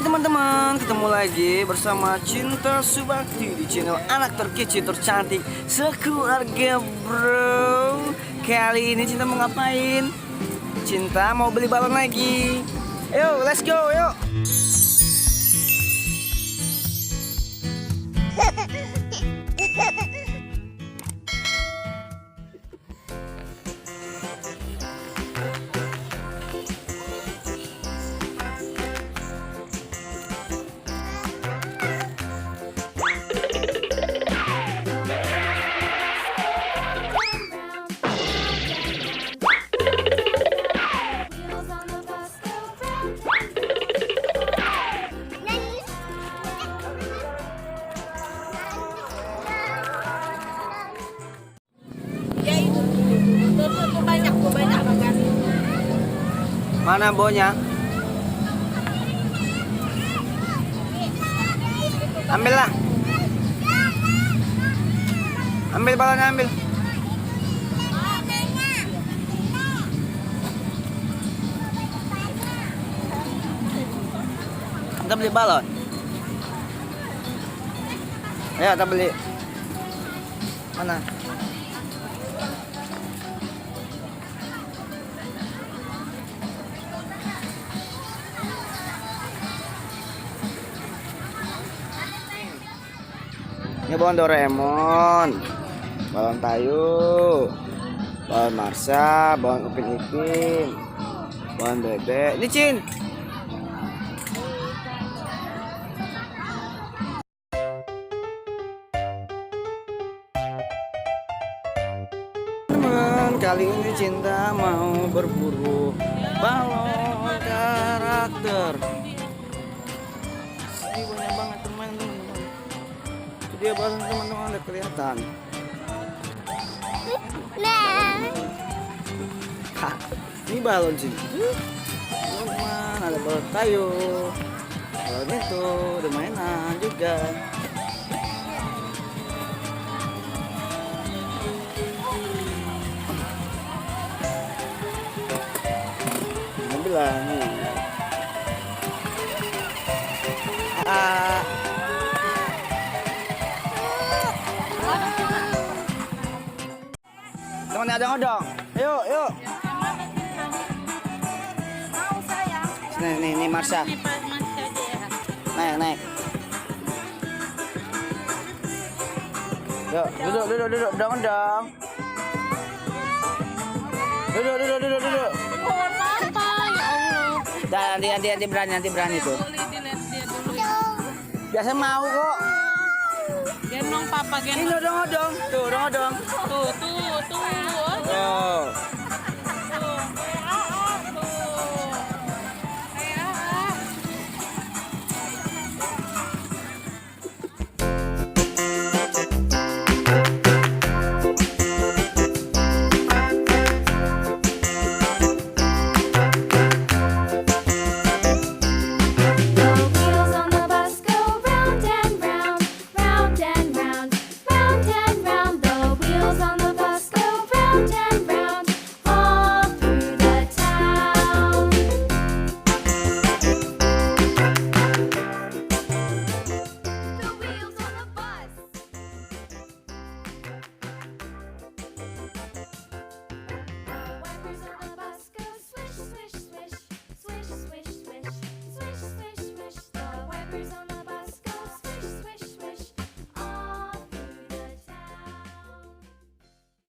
Hai teman-teman, ketemu lagi bersama Cinta Subakti di channel anak terkece tercantik sekeluarga bro. Kali ini Cinta mau ngapain? Cinta mau beli balon lagi. Yuk, let's go, yuk. Mana bonya? Ambil lah. Ambil balonnya, ambil. Kita beli balon. Ayo kita beli. Mana? Ini balon Doraemon, balon Tayu, balon Marsha, balon Upin Ipin, balon Bebek. Ini Cin. Teman, kali ini Cinta mau berburu balon karakter. Ini banyak banget teman-teman. Dia balon teman-teman, udah kelihatan. Hah, ini balon sih. Teman, ada balon Tayu. Balon itu ada mainan juga. Ambil lah nih. Teman ada ngodong. Yuk, yuk. Mau saya. Nih Marsha. Naik. Yuk, duduk, dong. Duduk. Pohon apa ya Allah. Nanti berani tuh. Boleh dilihat dia dulu. Biasa mau kok. Gendong papa Ini gendong. dong. Tuh, dong. Tuh. Oh.